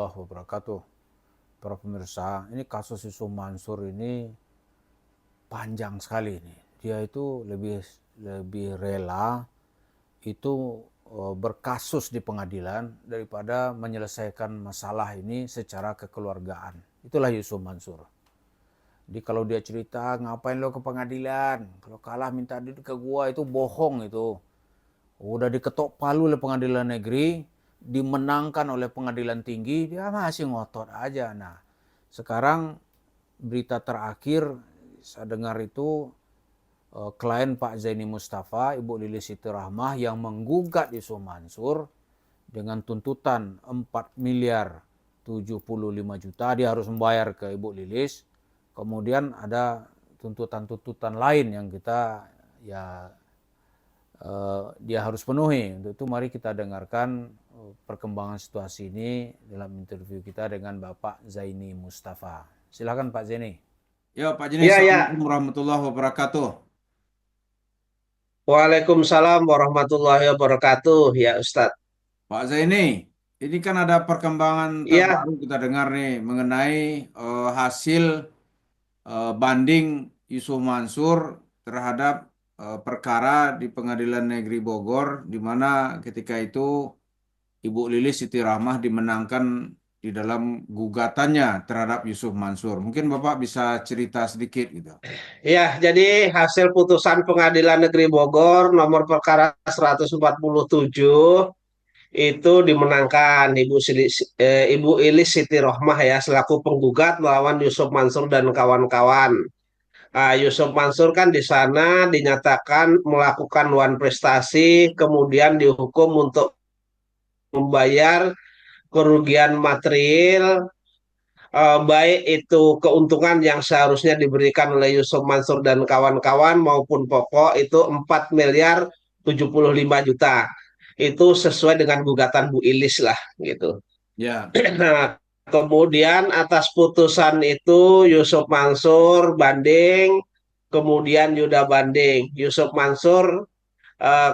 warahmatullahi wabarakatuh. Para pemirsa, ini kasus Yusuf Mansur ini panjang sekali ini. Dia itu lebih rela itu berkasus di pengadilan daripada menyelesaikan masalah ini secara kekeluargaan. Itulah Yusuf Mansur. Jadi kalau dia cerita, ngapain lo ke pengadilan? Kalau kalah minta duit ke gua, itu bohong itu. Udah diketok palu oleh pengadilan negeri, dimenangkan oleh pengadilan tinggi, dia masih ngotot aja. Nah, sekarang berita terakhir saya dengar itu klien Pak Zaini Mustafa, Ibu Lilis Siti Rahmah yang menggugat Yusuf Mansur dengan tuntutan 4 miliar 75 juta, dia harus membayar ke Ibu Lilis. Kemudian ada tuntutan-tuntutan lain yang kita dia harus penuhi. Untuk itu mari kita dengarkan perkembangan situasi ini dalam interview kita dengan Bapak Zaini Mustafa. Silakan Pak Zaini. Ya Pak Zaini, Ya, Assalamualaikum warahmatullahi wabarakatuh. Waalaikumsalam warahmatullahi wabarakatuh, ya Ustadz. Pak Zaini, ini kan ada perkembangan Ya, terbaru kita dengar nih mengenai hasil banding Yusuf Mansur terhadap perkara di Pengadilan Negeri Bogor, di mana ketika itu Ibu Lilis Siti Rahmah dimenangkan di dalam gugatannya terhadap Yusuf Mansur. Mungkin Bapak bisa cerita sedikit gitu. ya, jadi hasil putusan Pengadilan Negeri Bogor nomor perkara 147 itu dimenangkan Ibu Ilis Siti Rohmah ya selaku penggugat melawan Yusuf Mansur dan kawan-kawan. Yusuf Mansur kan di sana dinyatakan melakukan wan prestasi, kemudian dihukum untuk membayar kerugian material, baik itu keuntungan yang seharusnya diberikan oleh Yusuf Mansur dan kawan-kawan maupun pokok itu 4 miliar 75 juta. Itu sesuai dengan gugatan Bu Ilis lah gitu. Ya. Nah, kemudian atas putusan itu Yusuf Mansur banding, kemudian Yuda banding. Yusuf Mansur eh,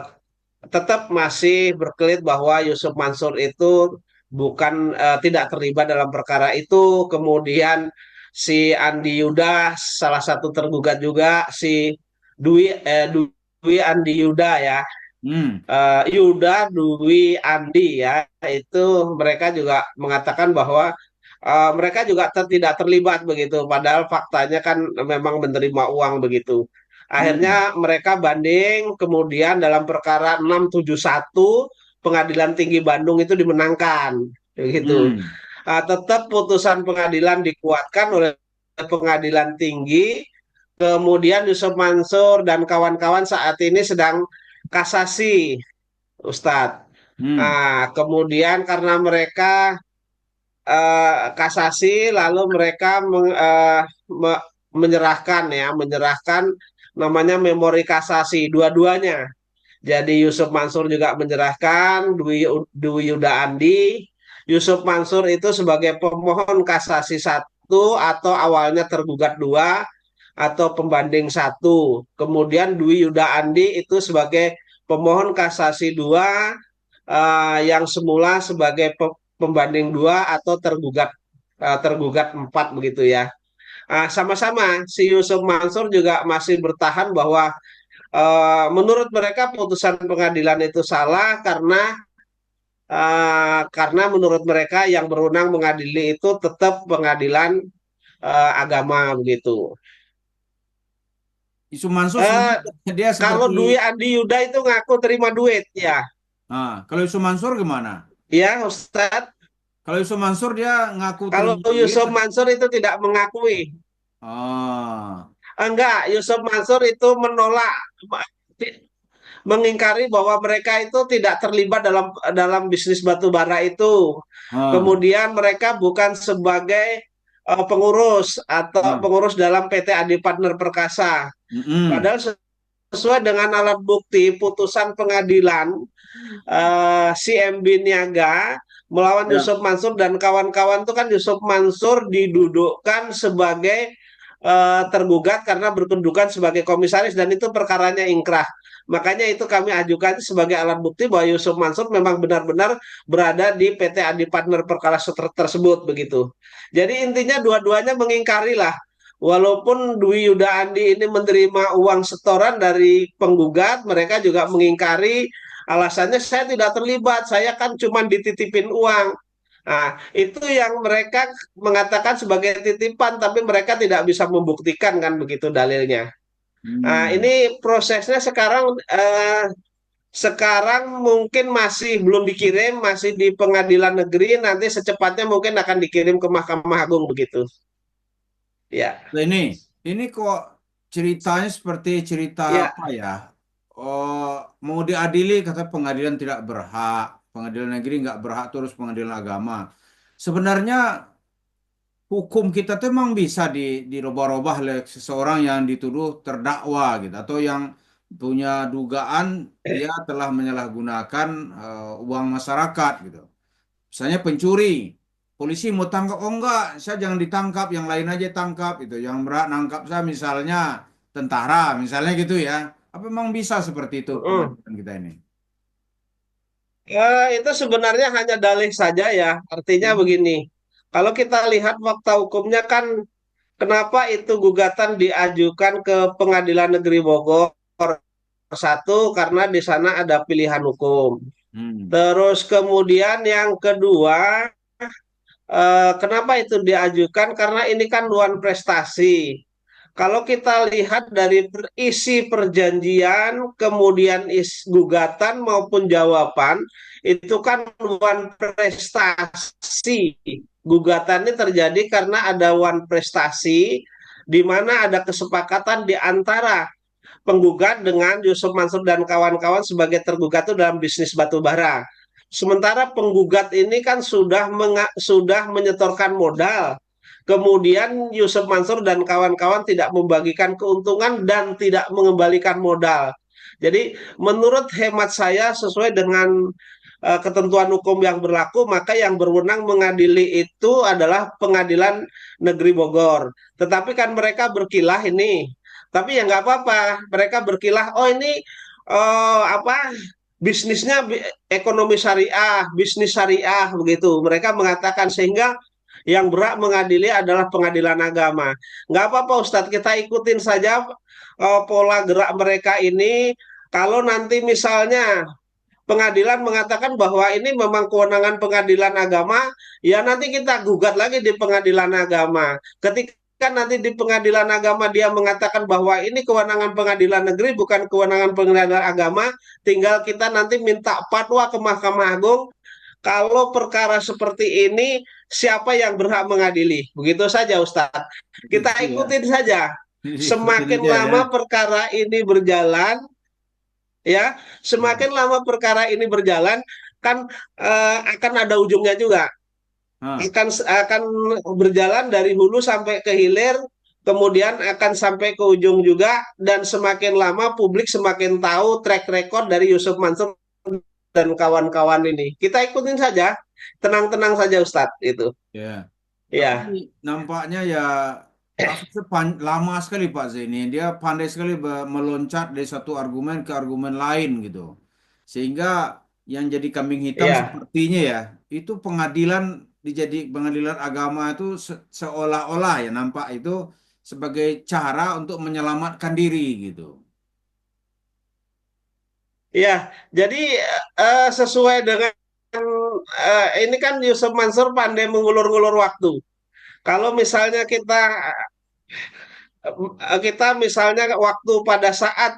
tetap masih berkelit bahwa Yusuf Mansur itu bukan tidak terlibat dalam perkara itu. Kemudian si Andi Yuda salah satu tergugat juga si Dwi Andi Yuda ya. Yuda Dwi Andi ya itu mereka juga mengatakan bahwa mereka juga tidak terlibat begitu padahal faktanya kan memang menerima uang begitu. Hmm. Akhirnya mereka banding, kemudian dalam perkara 671 Pengadilan Tinggi Bandung itu dimenangkan, begitu. Hmm. Tetap putusan pengadilan dikuatkan oleh Pengadilan Tinggi. Kemudian Yusuf Mansur dan kawan-kawan saat ini sedang kasasi, Ustadz. Hmm. Kemudian karena mereka kasasi, lalu mereka menyerahkan namanya memori kasasi dua-duanya. Jadi Yusuf Mansur juga menyerahkan Dwi Yuda Andi. Yusuf Mansur itu sebagai pemohon kasasi satu atau awalnya tergugat dua atau pembanding satu. Kemudian Dwi Yuda Andi itu sebagai pemohon kasasi dua yang semula sebagai pembanding dua atau tergugat empat begitu ya. Sama-sama si Yusuf Mansur juga masih bertahan bahwa menurut mereka putusan pengadilan itu salah karena menurut mereka yang berwenang mengadili itu tetap pengadilan agama begitu. Yusuf Mansur Eh, sebenarnya dia Kalau Dwi seperti Andi Yuda itu ngaku terima duit ya, kalau Yusuf Mansur gimana? ya Ustadz. Kalau Yusuf Mansur dia ngaku Kalau terima duit. Yusuf Mansur itu tidak mengakui. Ah. Enggak, Yusuf Mansur itu menolak, mengingkari bahwa mereka itu tidak terlibat dalam dalam bisnis batu bara itu. Ah. Kemudian mereka bukan sebagai pengurus atau Ah. pengurus dalam PT Adi Partner Perkasa. Mm-mm. Padahal sesuai dengan alat bukti putusan pengadilan si MB Niaga melawan Ya. Yusuf Mansur dan kawan-kawan itu kan Yusuf Mansur didudukkan sebagai tergugat karena berkedudukan sebagai komisaris dan itu perkaranya ingkrah. Makanya itu kami ajukan sebagai alat bukti bahwa Yusuf Mansur memang benar-benar berada di PT Adi Partner perkara tersebut begitu. Jadi intinya dua-duanya mengingkari lah. Walaupun Dwi Yuda Andi ini menerima uang setoran dari penggugat, mereka juga mengingkari, alasannya saya tidak terlibat, saya kan cuma dititipin uang. Nah, itu yang mereka mengatakan sebagai titipan, tapi mereka tidak bisa membuktikan kan begitu dalilnya. Nah, Hmm. ini prosesnya sekarang mungkin masih belum dikirim, masih di pengadilan negeri, nanti secepatnya mungkin akan dikirim ke Mahkamah Agung begitu. Ya, Nah, ini kok ceritanya seperti cerita ya. apa ya? Oh, mau diadili kata pengadilan tidak berhak, pengadilan negeri nggak berhak, terus pengadilan agama. Sebenarnya hukum kita tuh emang bisa dirubah-rubah oleh seseorang yang dituduh terdakwa gitu, atau yang punya dugaan dia telah menyalahgunakan uang masyarakat gitu. Misalnya pencuri, polisi mau tangkap, oh enggak, saya jangan ditangkap, yang lain aja tangkap itu. Yang berhak nangkap saya misalnya tentara, misalnya gitu ya. Apa memang bisa seperti itu Mm. pengadilan kita ini? Itu sebenarnya hanya dalih saja ya. Artinya Hmm. begini, kalau kita lihat fakta hukumnya kan, kenapa itu gugatan diajukan ke Pengadilan Negeri Bogor? Satu, karena di sana ada pilihan hukum. Hmm. Terus kemudian yang kedua, kenapa itu diajukan? Karena ini kan luar prestasi. Kalau kita lihat dari isi perjanjian, kemudian gugatan maupun jawaban, itu kan one prestasi. Gugatan ini terjadi karena ada one prestasi, di mana ada kesepakatan di antara penggugat dengan Yusuf Mansur dan kawan-kawan sebagai tergugat itu dalam bisnis batu bara. Sementara penggugat ini kan sudah menyetorkan modal. Kemudian Yusuf Mansur dan kawan-kawan tidak membagikan keuntungan dan tidak mengembalikan modal. Jadi menurut hemat saya sesuai dengan ketentuan hukum yang berlaku, maka yang berwenang mengadili itu adalah Pengadilan Negeri Bogor. Tetapi kan mereka berkilah ini, tapi ya nggak apa-apa. Mereka berkilah, oh ini apa bisnisnya ekonomi syariah, bisnis syariah begitu. Mereka mengatakan sehingga yang berhak mengadili adalah pengadilan agama. Nggak apa-apa Ustadz, kita ikutin saja pola gerak mereka ini. Kalau nanti misalnya pengadilan mengatakan bahwa ini memang kewenangan pengadilan agama, ya nanti kita gugat lagi di pengadilan agama. Ketika nanti di pengadilan agama dia mengatakan bahwa ini kewenangan pengadilan negeri bukan kewenangan pengadilan agama, tinggal kita nanti minta fatwa ke Mahkamah Agung. Kalau perkara seperti ini, siapa yang berhak mengadili? Begitu saja, Ustadz. Kita Begitu ya. ikutin saja. Ikutin Semakin aja ya. lama perkara ini berjalan, ya Ya. semakin lama perkara ini berjalan kan akan ada ujungnya juga, Ah, akan berjalan dari hulu sampai ke hilir, kemudian akan sampai ke ujung juga, dan semakin lama publik semakin tahu track record dari Yusuf Mansur dan kawan-kawan ini. Kita ikutin saja, tenang-tenang saja Ustadz itu. ya. Tapi Ya, nampaknya ya kasusnya lama sekali Pak Zaini. Dia pandai sekali meloncat dari satu argumen ke argumen lain gitu. Sehingga yang jadi kambing hitam ya. sepertinya ya, itu pengadilan pengadilan agama itu seolah-olah ya nampak itu sebagai cara untuk menyelamatkan diri gitu. Ya, jadi sesuai dengan ini kan Yusuf Mansur pandai mengulur-ngulur waktu. Kalau misalnya kita misalnya waktu pada saat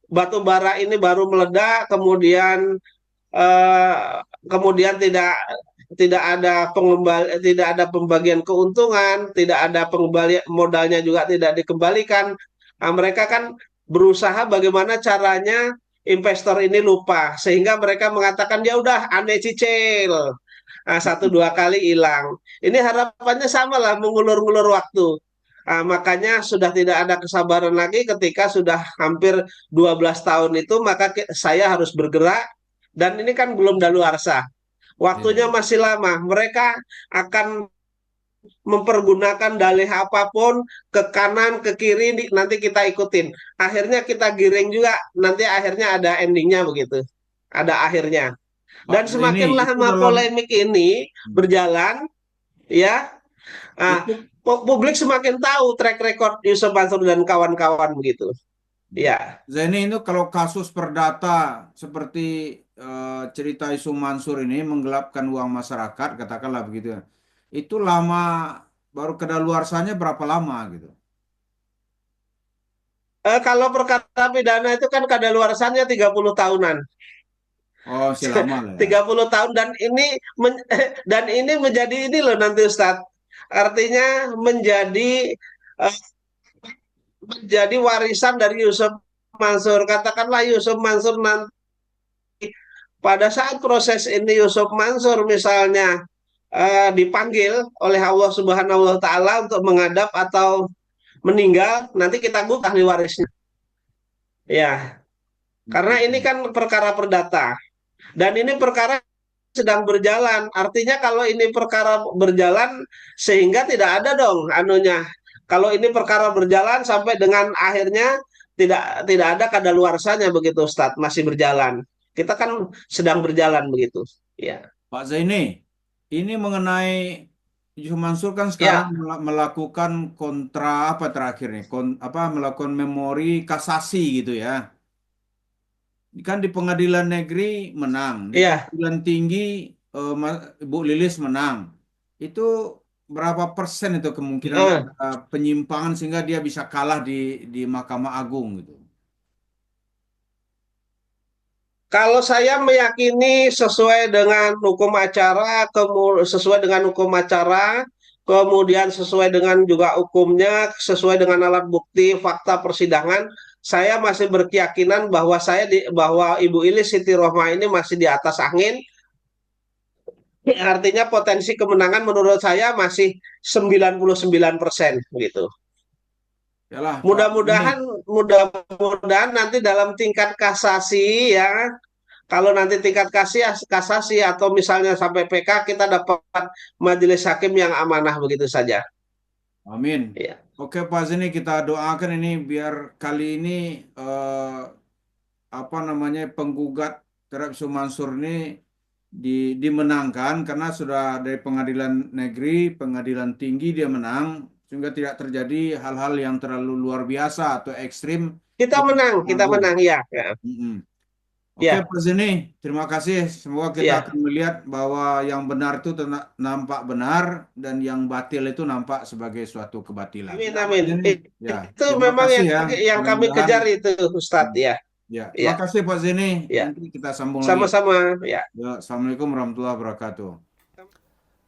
batu bara ini baru meledak, eh, kemudian tidak ada tidak ada pembagian keuntungan, tidak ada pengembalian modalnya juga tidak dikembalikan. Nah, mereka kan berusaha bagaimana caranya investor ini lupa, sehingga mereka mengatakan ya udah ane cicil. Nah, satu dua kali hilang. Ini harapannya sama lah, mengulur-ngulur waktu. Ah, makanya sudah tidak ada kesabaran lagi ketika sudah hampir 12 tahun itu, maka saya harus bergerak, dan ini kan belum daluarsa. Waktunya Ya. masih lama. Mereka akan mempergunakan dalih apapun ke kanan ke kiri nanti kita ikutin. Akhirnya kita giring juga, nanti akhirnya ada endingnya begitu. Ada akhirnya. Pak Dan Zaini, semakin itu lama dalam polemik ini berjalan, ya, itu publik semakin tahu track record Yusuf Mansur dan kawan-kawan begitu. Ya, Zaini itu kalau kasus perdata seperti cerita isu Mansur ini menggelapkan uang masyarakat, katakanlah begitu ya. Itu lama baru kedaluarsanya berapa lama gitu? kalau perkara pidana itu kan kadaluarsanya 30 tahunan. Oh, masih lama lah ya. 30 tahun dan ini menjadi ini loh nanti Ustadz. Artinya eh, menjadi warisan dari Yusuf Mansur. Katakanlah Yusuf Mansur nanti pada saat proses ini Yusuf Mansur misalnya dipanggil oleh Allah Subhanahu wa taala untuk menghadap atau meninggal, nanti kita gugah ahli warisnya. Ya, karena ini kan perkara perdata dan ini perkara sedang berjalan. Artinya kalau ini perkara berjalan sehingga tidak ada dong anunya. Kalau ini perkara berjalan sampai dengan akhirnya tidak ada kadaluarsanya begitu Ustadz, masih berjalan. Kita kan sedang berjalan begitu. Ya. Pak Zaini, ini mengenai Yusuf Mansur kan sekarang Ya, melakukan kontra apa terakhir nih? Apa melakukan memori kasasi gitu ya. Kan di pengadilan negeri menang, di ya. pengadilan tinggi Ibu Lilis menang. Itu berapa persen itu kemungkinan Eh, ada penyimpangan sehingga dia bisa kalah di Mahkamah Agung gitu. Kalau saya meyakini sesuai dengan hukum acara, sesuai dengan hukum acara, kemudian sesuai dengan juga hukumnya, sesuai dengan alat bukti, fakta persidangan, saya masih berkeyakinan bahwa Ibu Ilis Siti Rohmah ini masih di atas angin. Artinya potensi kemenangan menurut saya masih 99% gitu. Yalah Pak ini Mudah-mudahan, mudah-mudahan nanti dalam tingkat kasasi ya, kalau nanti tingkat kasasi atau misalnya sampai PK kita dapat majelis hakim yang amanah begitu saja. amin. Ya. Oke Pak Zini kita doakan ini biar kali ini apa namanya penggugat terhadap Yusuf Mansur ini dimenangkan karena sudah dari pengadilan negeri, pengadilan tinggi dia menang sehingga tidak terjadi hal-hal yang terlalu luar biasa atau ekstrim di Mahkamah Kita Agung. menang ya. Ya. Mm-mm. Oke Ya. Pak Zini, terima kasih. Semoga kita akan Ya. melihat bahwa yang benar itu nampak benar dan yang batil itu nampak sebagai suatu kebatilan. Amin Pak amin. Zini, ya Itu terima memang kasih yang ya. yang kami Mudah-mudahan. kejar itu Ustadz ya. Ya, terima Ya. kasih Pak Zeni. Ya. Nanti kita sambung lagi. Sama-sama ya. Ya, Assalamualaikum warahmatullahi wabarakatuh.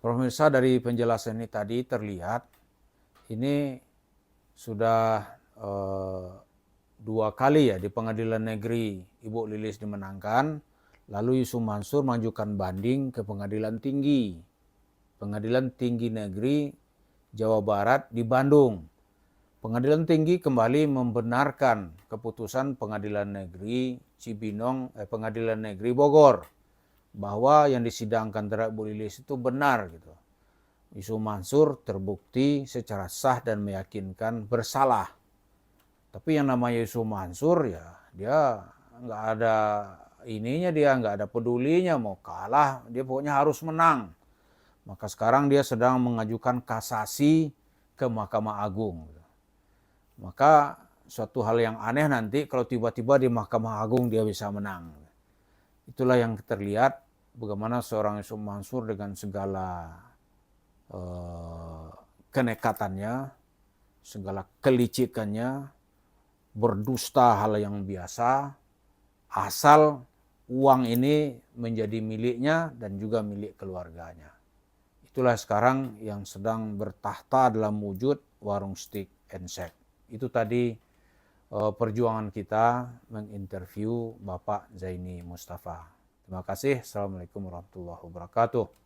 Pemirsa, dari penjelasan ini tadi terlihat ini sudah dua kali ya di pengadilan negeri Ibu Lilis dimenangkan, lalu Yusuf Mansur mengajukan banding ke pengadilan tinggi negeri Jawa Barat di Bandung. Pengadilan tinggi kembali membenarkan keputusan pengadilan negeri pengadilan negeri Bogor bahwa yang disidangkan terhadap Bu Lilis itu benar gitu. Yusuf Mansur terbukti secara sah dan meyakinkan bersalah. Tapi yang namanya Yusuf Mansur ya dia nggak ada dia nggak ada pedulinya mau kalah, dia pokoknya harus menang. Maka sekarang dia sedang mengajukan kasasi ke Mahkamah Agung. Maka suatu hal yang aneh nanti kalau tiba-tiba di Mahkamah Agung dia bisa menang. Itulah yang terlihat bagaimana seorang Yusuf Mansur dengan segala kenekatannya, segala kelicikannya, berdusta hal yang biasa, asal uang ini menjadi miliknya dan juga milik keluarganya. Itulah sekarang yang sedang bertahta dalam wujud warung steak and shake. Itu tadi perjuangan kita menginterview Bapak Zaini Mustafa. Terima kasih. Assalamualaikum warahmatullahi wabarakatuh.